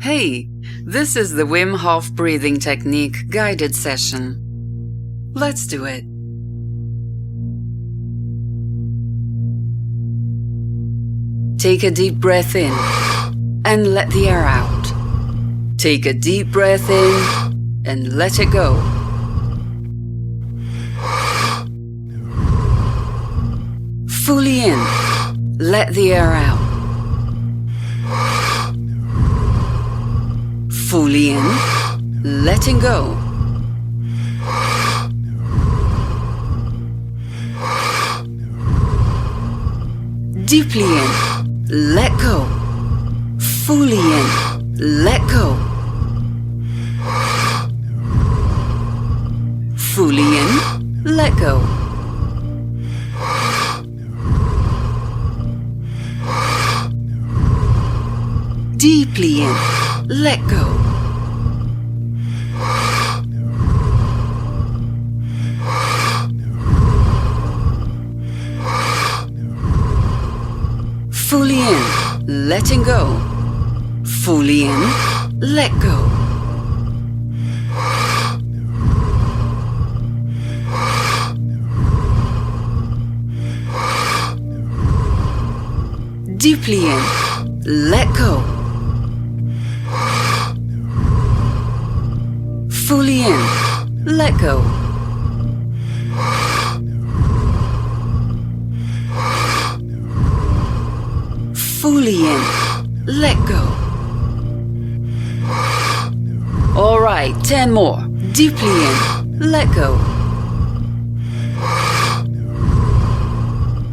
Hey, this is the Wim Hof Breathing Technique guided session. Let's do it. Take a deep breath in and let the air out. Take a deep breath in and let it go. Fully in, let the air out. Fully in, letting go. Deeply in, let go. Fully in, let go. Fully in, let go. Deeply in, let go. Fully in, letting go. Fully in, let go. Deeply in, let go. Fully in, let go. Fully in, let go. All right, 10 more. Deeply in, let go.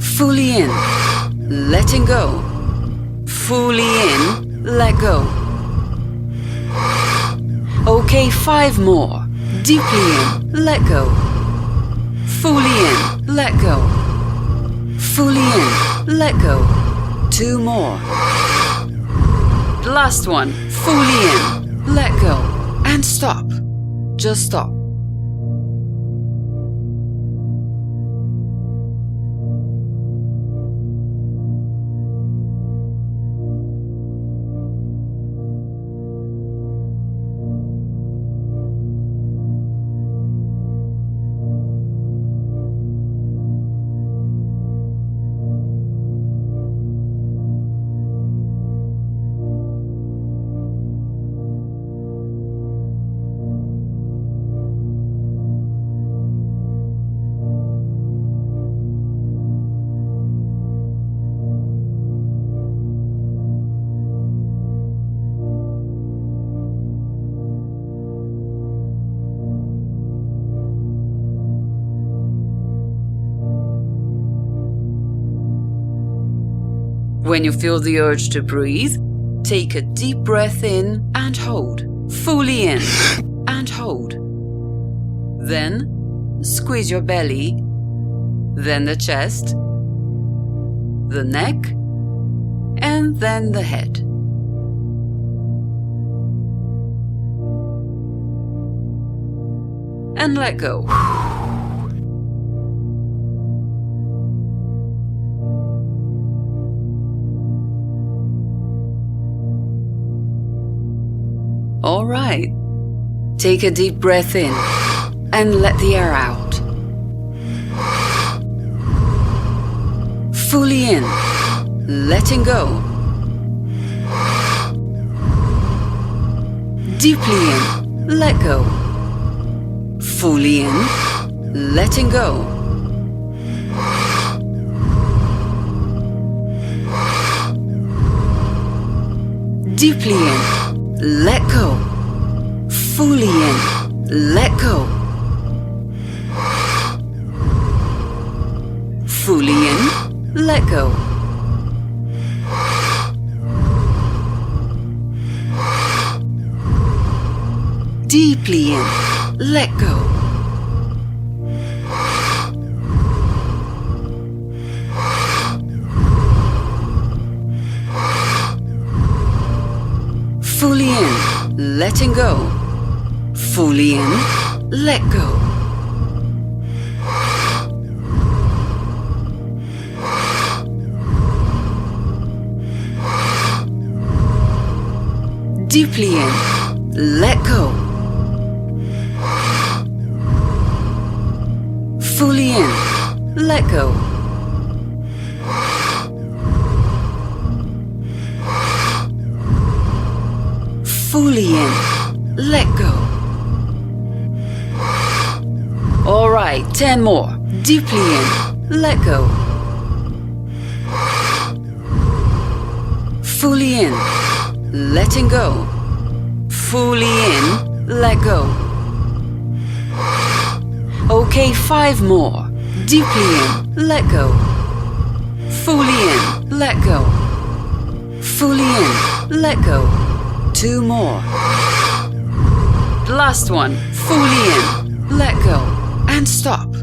Fully in, letting go. Fully in, let go. Okay, 5 more. Deeply in, let go. Fully in, let go. Fully in, let go. 2 more. Last one. Fully in, let go. And stop. Just stop. When you feel the urge to breathe, take a deep breath in and hold. Fully in and hold. Then squeeze your belly, then the chest, the neck, and then the head. And let go. All right. Take a deep breath in and let the air out. Fully in, letting go. Deeply in, let go. Fully in, letting go. Deeply in, let go. Fully in, let go. Fully in, let go. Deeply in, let go. Fully in, letting go. Fully in, let go. Deeply in. Let go. Fully in. Let go. Fully in. Let go. All right, 10 more. Deeply in. Let go. Fully in. Letting go. Fully in. Let go. Okay, 5 more. Deeply in. Let go. Fully in. Let go. Fully in. Let go. 2 more. Last one. Fully in. Let go. And stop.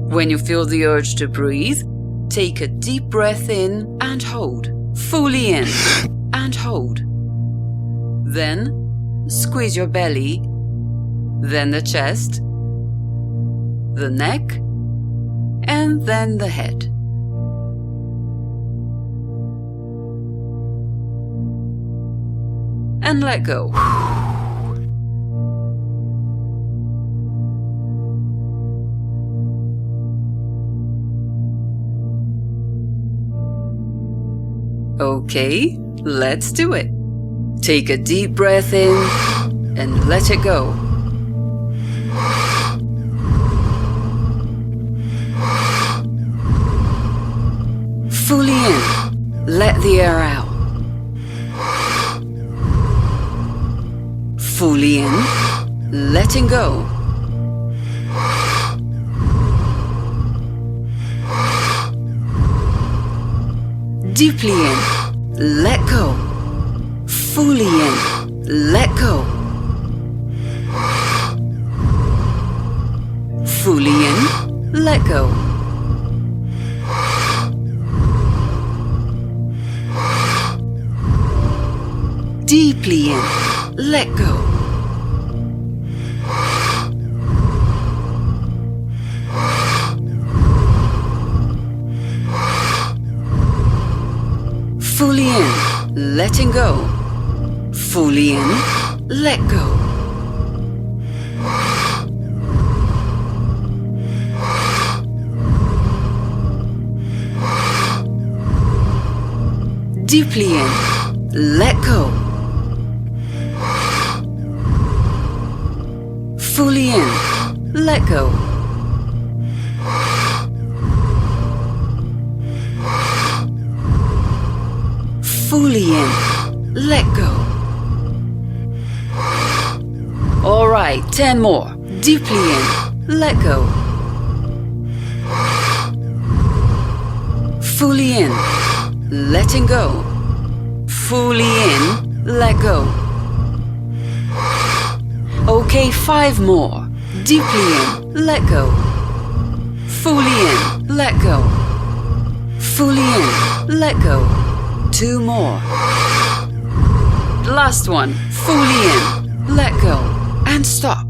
When you feel the urge to breathe, take a deep breath in and hold. Fully in and hold. Then squeeze your belly, then the chest, the neck, and then the head. And let go. Okay, let's do it. Take a deep breath in and let it go. Fully in, let the air out. Fully in, letting go. Deeply in, let go. Fully in, let go. Fully in, let go. Deeply in, let go. Fully in, letting go. Fully in, let go. Deeply in, let go. Fully in, let go. Fully in, let go. All right, 10 more. Deeply in, let go. Fully in, letting go. Fully in, let go. Okay, 5 more. Deeply in, let go. Fully in, let go. Fully in, let go. 2 more. Last one. Fully in, let go, and stop.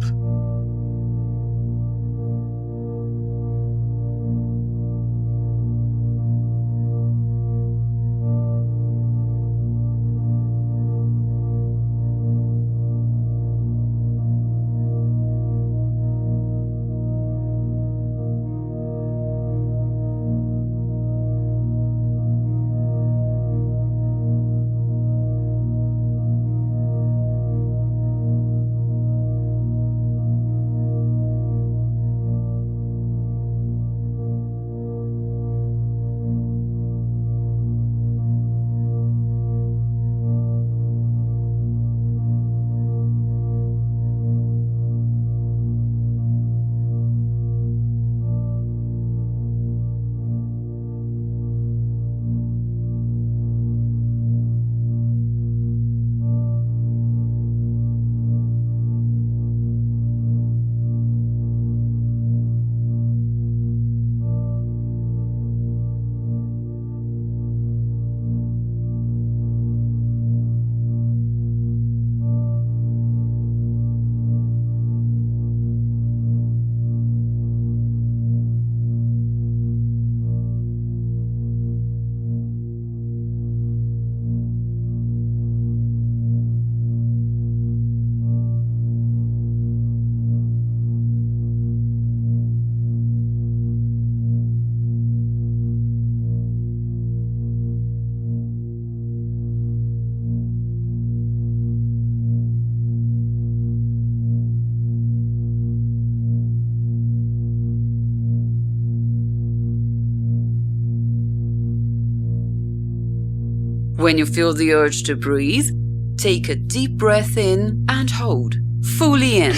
When you feel the urge to breathe, take a deep breath in and hold. Fully in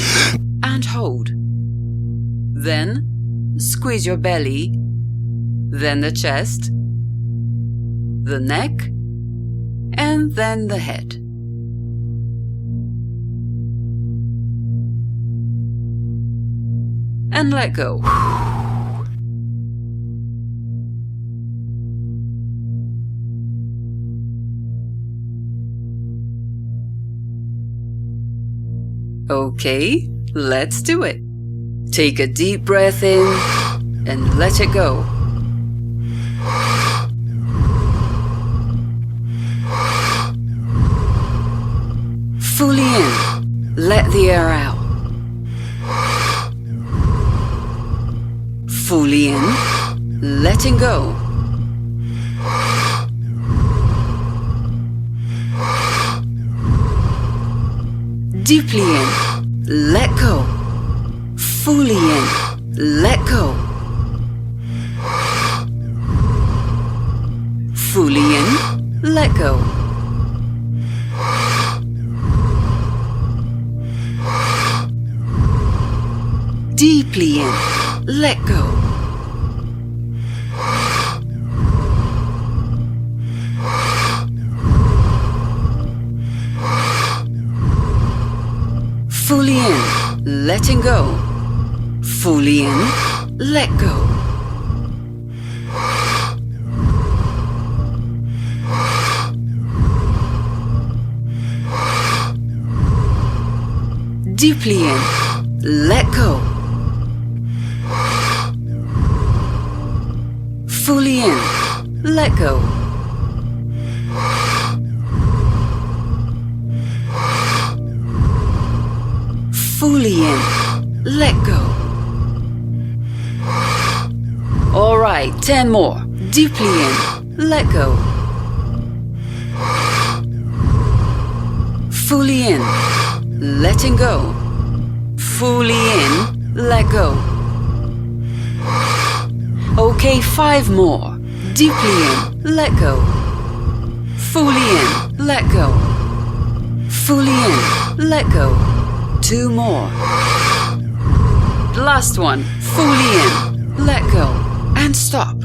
and hold. Then squeeze your belly, then the chest, the neck, and then the head. And let go. Okay, let's do it. Take a deep breath in and let it go. Fully in, let the air out. Fully in, letting go. Deeply in, let go. Fully in, let go. Fully in, let go. Deeply in, let go. Fully in, letting go. Fully in, let go. Deeply in, let go. Fully in, let go. Fully in, let go. Alright, 10 more. Deeply in, let go. Fully in, letting go. Fully in, let go. Okay, 5 more. Deeply in, let go. Fully in, let go. Fully in, let go. 2 more. Last one. Fully in, let go, and stop.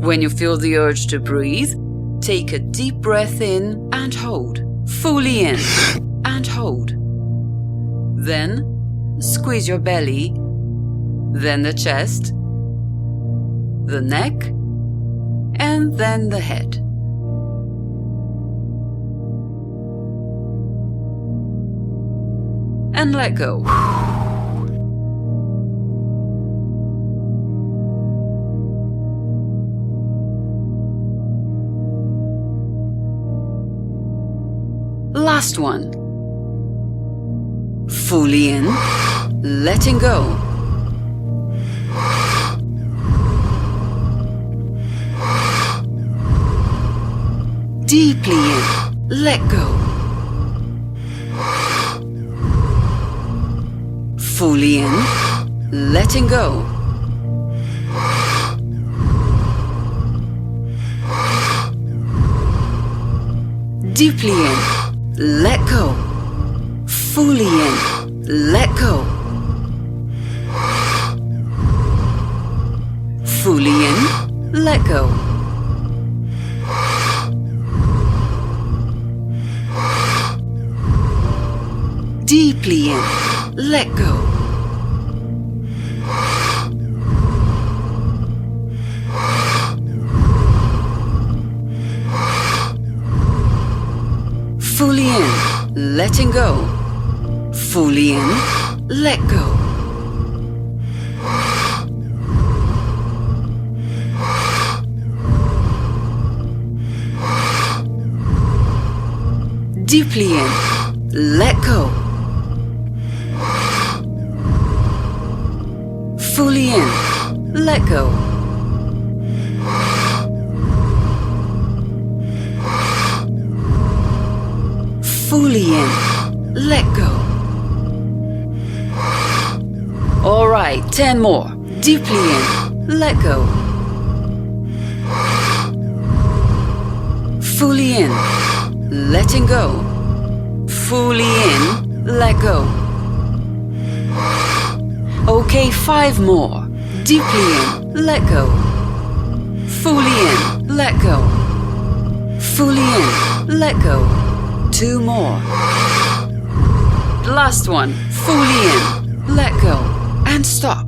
When you feel the urge to breathe, take a deep breath in and hold. Fully in and hold. Then squeeze your belly, then the chest, the neck, and then the head. And let go. Last one. Fully in, letting go. Deeply in, let go. Fully in, letting go. Deeply in, let go. Fully in, let go. Fully in, let go. Deeply in, let go. Fully in, letting go. Fully in, let go. Deeply in, let go. Fully in, let go. Fully in, let go. Alright, 10 more. Deeply in, let go. Fully in, letting go. Fully in, let go. Okay, 5 more. Deeply in, let go. Fully in, let go. Fully in, let go. 2 more. Last one. Fully in, let go, and stop.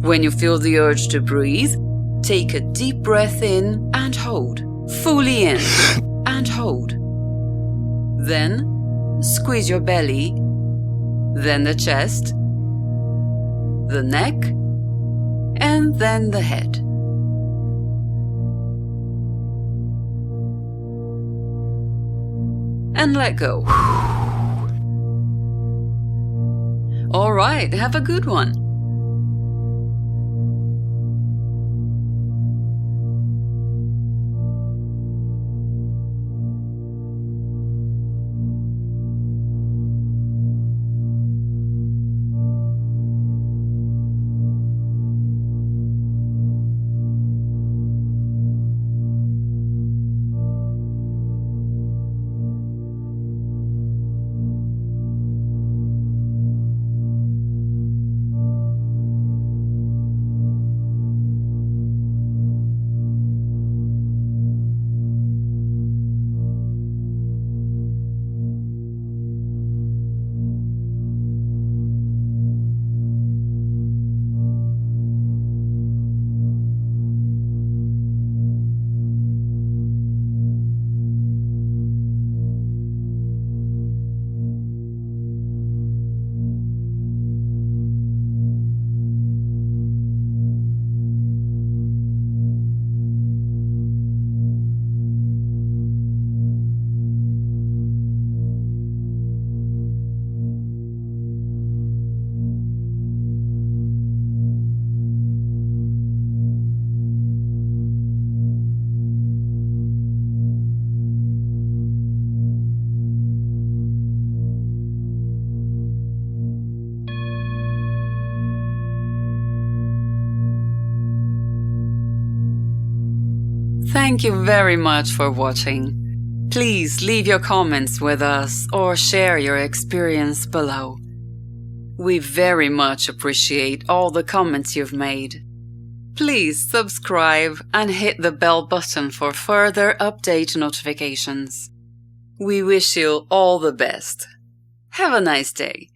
When you feel the urge to breathe, take a deep breath in and hold. Fully in and hold. Then squeeze your belly, then the chest, the neck, and then the head. And let go. All right, have a good one. Thank you very much for watching. Please leave your comments with us or share your experience below. We very much appreciate all the comments you've made. Please subscribe and hit the bell button for further update notifications. We wish you all the best. Have a nice day.